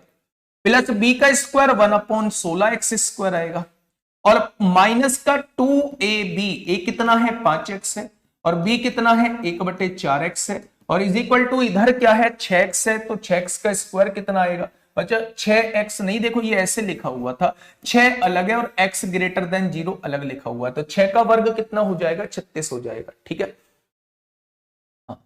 प्लस बी का स्क्वायर 1/16x स्क्वायर आएगा, और माइनस का 2ab, ए कितना है 5x है, और बी कितना है 1/4x है, और इज इक्वल टू इधर क्या है 6x है, तो 6x का स्क्वायर कितना आएगा बच्चा, 6x नहीं, देखो ये ऐसे लिखा हुआ था, 6 अलग है और x ग्रेटर देन 0 अलग लिखा हुआ है, तो 6 का वर्ग कितना हो जाएगा, 36 हो जाएगा। ठीक है, हाँ।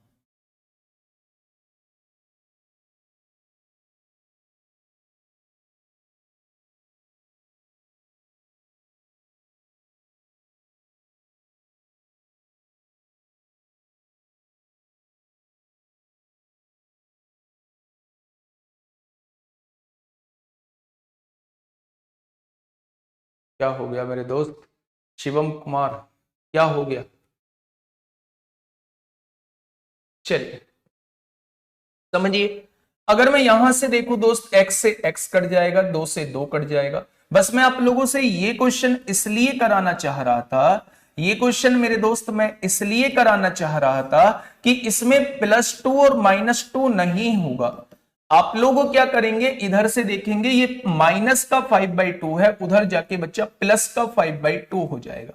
क्या हो गया मेरे दोस्त शिवम कुमार, क्या हो गया, चलिए समझिए। अगर मैं यहां से देखूं दोस्त, x से x कट जाएगा, 2 से 2 कट जाएगा। बस मैं आप लोगों से ये क्वेश्चन इसलिए कराना चाह रहा था, ये क्वेश्चन मेरे दोस्त मैं इसलिए कराना चाह रहा था कि इसमें +2 और -2 नहीं होगा। आप लोग क्या करेंगे, इधर से देखेंगे ये माइनस का 5/2 है, उधर जाके बच्चा प्लस का 5/2 हो जाएगा।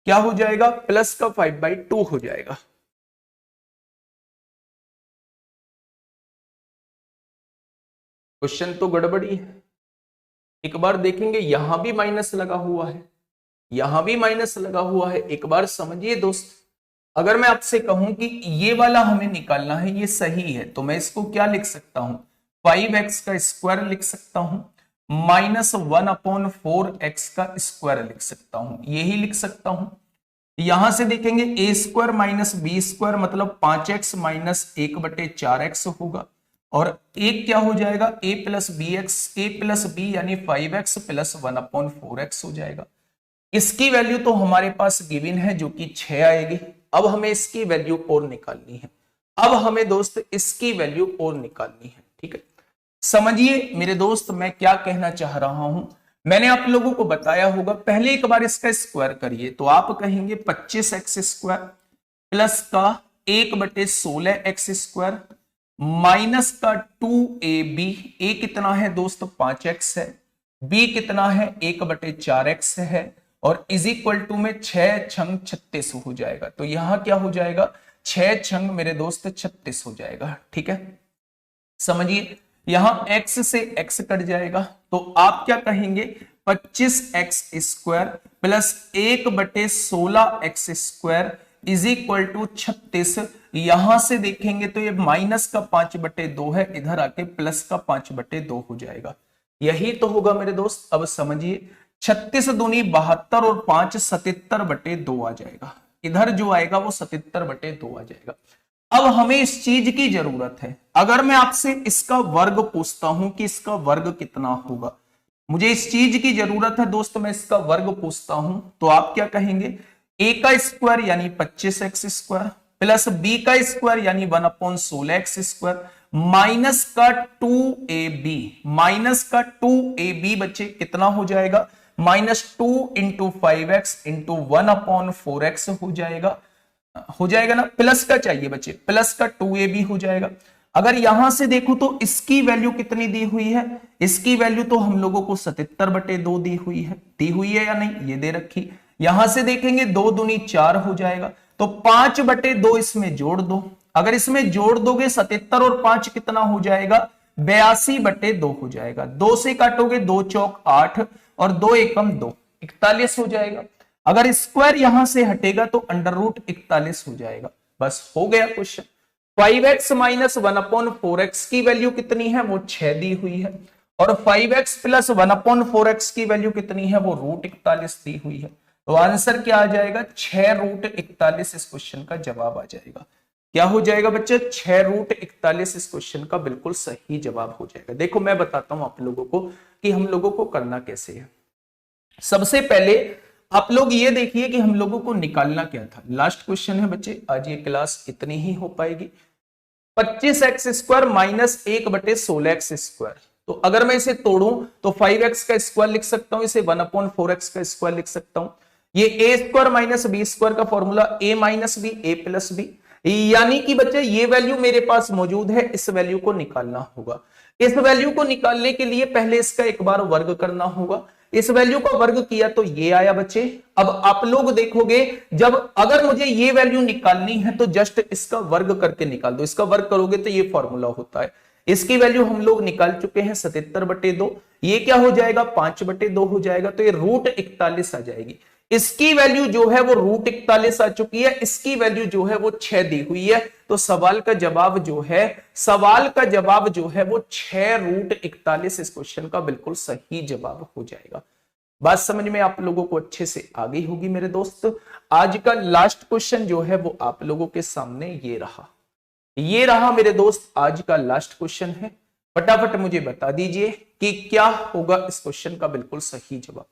क्या हो जाएगा, प्लस का 5/2 हो जाएगा। क्वेश्चन तो गड़बड़ी है। एक बार देखेंगे यहां भी माइनस लगा हुआ है, यहां भी माइनस लगा हुआ है। एक बार समझिए दोस्त, अगर मैं आपसे कहूं कि ये वाला हमें निकालना है, ये सही है, तो मैं इसको क्या लिख सकता हूं, 5x का स्क्वायर लिख सकता हूं, -1/4x का स्क्वायर लिख सकता हूं, यही लिख सकता हूं। यहां से देखेंगे a square minus b square मतलब 5x माइनस 1/4x होगा, और एक क्या हो जाएगा a plus b x, a plus b यानी 5x प्लस 1/4x हो जाएगा। इसकी वैल्यू तो हमारे पास गिवन है जो कि 6 आएगी। अब हमें इसकी वैल्यू और निकालनी है, अब हमें दोस्त इसकी वैल्यू और निकालनी है। ठीक है, समझिए मेरे दोस्त मैं क्या कहना चाह रहा हूं। मैंने आप लोगों को बताया होगा, पहले एक बार इसका स्क्वायर करिए तो आप कहेंगे 25x² प्लस का 1/16x² माइनस का 2ab। ए कितना है दोस्त 5x है, बी कितना है 1/4x है, और इज इक्वल टू में 6 छंग 36 हो जाएगा। तो यहां क्या हो जाएगा 6 छंग मेरे दोस्त 36 हो जाएगा। ठीक है, समझिए यहां x से x कट जाएगा तो आप क्या कहेंगे 25x² plus 1/16x² is equal to 36। यहां से देखेंगे तो ये माइनस का 5/2 है, इधर आके प्लस का 5/2 हो जाएगा। यही तो होगा मेरे दोस्त। अब समझिए 36 दूनी 72 और 5 77/2 आ जाएगा। इधर जो आएगा वो 77/2 आ जाएगा। अब हमें इस चीज की जरूरत है, अगर मैं आपसे इसका वर्ग पूछता हूं कि इसका वर्ग कितना होगा, मुझे इस चीज की जरूरत है दोस्त, मैं इसका वर्ग पूछता हूं तो आप क्या कहेंगे a का स्क्वायर यानी 25x² प्लस b का स्क्वायर यानी 1/16x² माइनस का 2ab। माइनस का 2ab बच्चे कितना हो जाएगा -2 इंटू 5x इंटू 1/4x हो जाएगा ना। प्लस का चाहिए बच्चे, प्लस का 2ab हो जाएगा। अगर यहां से देखो तो इसकी वैल्यू कितनी दी हुई है, इसकी वैल्यू तो हम लोगों को 77/2 दी हुई है या नहीं, ये दे रखी। यहां से देखेंगे 2 दूनी 4 हो जाएगा, तो 5/2 इसमें जोड़ दो। अगर इसमें जोड़ दोगे 77 और 5 कितना हो जाएगा 82/2 हो जाएगा। 2 से काटोगे 2 चौक 8 और 2 एकम 2 41 हो जाएगा। अगर स्क्वायर यहां से हटेगा तो √41 हो जाएगा। बस हो गया क्वेश्चन। 5x माइनस 1/4x की वैल्यू कितनी है वो 6 दी हुई है, और 5x प्लस 1/4x की वैल्यू कितनी है वो √41 दी हुई है। तो आंसर क्या आ जाएगा 6√41 इस क्वेश्चन का जवाब आ जाएगा। क्या हो जाएगा बच्चे 6√41 इस क्वेश्चन का बिल्कुल सही जवाब हो जाएगा। देखो मैं बताता हूं आप लोगों को कि हम लोगों को करना कैसे है। सबसे पहले आप लोग ये देखिए कि हम लोगों को निकालना क्या था। लास्ट क्वेश्चन है बच्चे, आज ये क्लास इतनी ही हो पाएगी। 25x² minus 1/16x²। तो अगर मैं इसे तोड़ूं तो 5x का स्क्वायर लिख सकता हूं, इसे 1/4x का स्क्वायर लिख सकता हूं। ये a² माइनस b² का formula a minus b a plus b, यानी कि बच्चे ये वैल्यू मेरे पास मौजूद है, इस वैल्यू को निकालना होगा। इस वैल्यू को निकालने के लिए पहले इसका एक बार वर्ग करना होगा। इस वैल्यू का वर्ग किया तो ये आया बच्चे। अब आप लोग देखोगे जब अगर मुझे ये वैल्यू निकालनी है तो जस्ट इसका वर्ग करके निकाल दो। इसका वर्ग करोगे तो ये फॉर्मूला होता है। इसकी वैल्यू हम लोग निकाल चुके हैं 77/2। ये क्या हो जाएगा 5/2 हो जाएगा, तो ये √41 आ जाएगी। इसकी वैल्यू जो है वो √41 आ चुकी है, इसकी वैल्यू जो है वो 6 दी हुई है। तो सवाल का जवाब जो है वो 6√41 इस क्वेश्चन का बिल्कुल सही जवाब हो जाएगा। बात समझ में आप लोगों को अच्छे से आ गई होगी मेरे दोस्त। आज का लास्ट क्वेश्चन जो है वो आप लोगों के सामने ये रहा मेरे दोस्त, आज का लास्ट क्वेश्चन है। फटाफट मुझे बता दीजिए कि क्या होगा इस क्वेश्चन का बिल्कुल सही जवाब।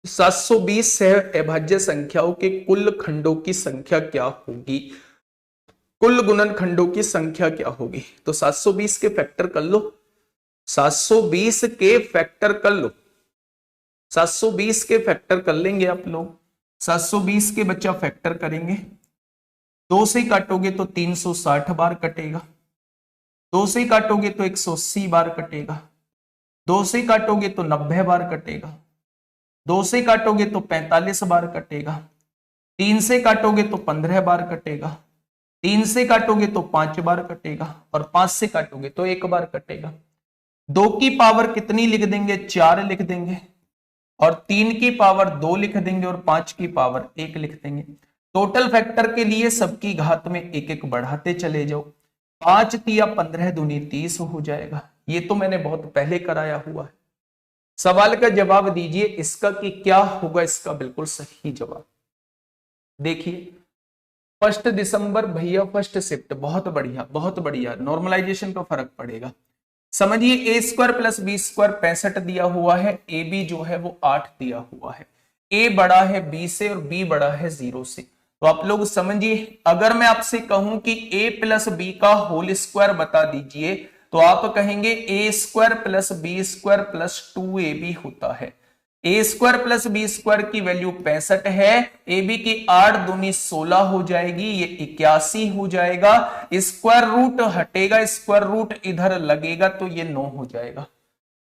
720 से अभाज्य संख्याओं के कुल खंडों की संख्या क्या होगी, कुल गुणन खंडों की संख्या क्या होगी। तो 720 के फैक्टर कर लो, 720 के फैक्टर कर लो, 720 के फैक्टर कर लेंगे आप लोग। 720 के बच्चा फैक्टर करेंगे, 2 से काटोगे तो 360 बार कटेगा, 2 से काटोगे तो 180 बार कटेगा, 2 से काटोगे तो 90 बार कटेगा, 2 से काटोगे तो 45 बार कटेगा, 3 से काटोगे तो 15 बार कटेगा, 3 से काटोगे तो 5 बार कटेगा, और 5 से काटोगे तो 1 बार कटेगा। 2 की पावर कितनी लिख देंगे 4 लिख देंगे, और 3 की पावर 2 लिख देंगे, और 5 की पावर 1 लिख देंगे। टोटल फैक्टर के लिए सबकी घात में 1-1 बढ़ाते चले जाओ। 5 तिया 15 दूनी 30 हो जाएगा। ये तो मैंने बहुत पहले कराया हुआ है। सवाल का जवाब दीजिए इसका कि क्या होगा इसका बिल्कुल सही जवाब। देखिए 1 दिसंबर भैया 1 शिफ्ट, बहुत बढ़िया। नॉर्मलाइजेशन का फर्क पड़ेगा। समझिए a² प्लस b² 65 दिया हुआ है, ab जो है वो 8 दिया हुआ है। a बड़ा है b से और b बड़ा है 0 से, तो तो आप लोग समझिए, अगर मैं आपसे कहूं कि a प्लस बी का होल स्क्वायर बता दीजिए, तो आप कहेंगे a square plus b square plus 2ab होता है। A square plus b square की वैल्यू 65 है, ए बी की 8 दूनी 16 हो जाएगी, ये 81 हो जाएगा। स्क्वायर रूट हटेगा, स्क्वायर रूट इधर लगेगा तो ये 9 हो जाएगा।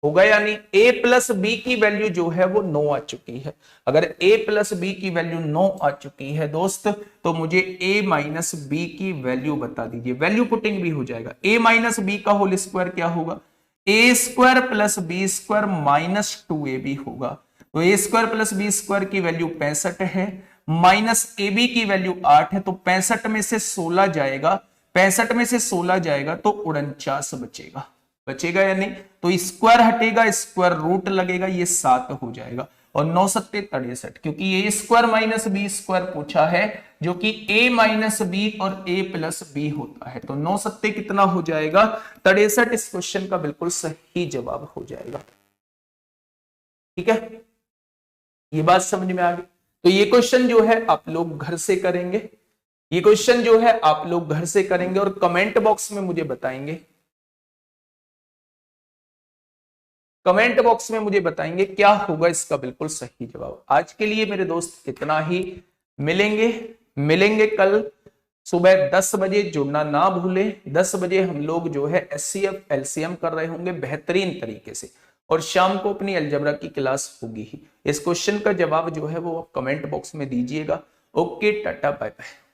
होगा यानी a प्लस बी की वैल्यू जो है वो 9 आ चुकी है। अगर a प्लस बी की वैल्यू 9 आ चुकी है दोस्त, तो मुझे a माइनस बी की वैल्यू बता दीजिए। वैल्यू पुटिंग भी हो जाएगा। a माइनस बी का होल स्क्वायर क्या होगा? a square plus b square minus 2ab होगा। तो a square plus b square की वैल्यू 65 है, माइनस ए बी की वैल्यू 8 है, तो 65 में से 16 जाएगा, 65 में से 16 जाएगा तो 49 बचेगा। बचेगा या नहीं? तो स्क्वायर हटेगा, स्क्वायर रूट लगेगा, ये 7 हो जाएगा। और 9 सत्ते 63, क्योंकि ए स्क्वायर माइनस बी स्क्वायर पूछा है, जो कि a माइनस बी और a प्लस बी होता है। तो 9 सत्ते कितना हो जाएगा? 63 इस क्वेश्चन का बिल्कुल सही जवाब हो जाएगा। ठीक है, ये बात समझ में आ गई। तो ये क्वेश्चन जो है आप लोग घर से करेंगे, ये क्वेश्चन जो है आप लोग घर से करेंगे और कमेंट बॉक्स में मुझे बताएंगे, कमेंट बॉक्स में मुझे बताएंगे क्या होगा इसका बिल्कुल सही जवाब। आज के लिए मेरे दोस्त इतना ही। मिलेंगे कल सुबह 10 बजे। जुड़ना ना भूले। 10 बजे हम लोग जो है एचसीएफ एलसीएम कर रहे होंगे बेहतरीन तरीके से, और शाम को अपनी अलजबरा की क्लास होगी ही। इस क्वेश्चन का जवाब जो है वो आप कमेंट बॉक्स में दीजिएगा। ओके, टाटा, बाय बाय।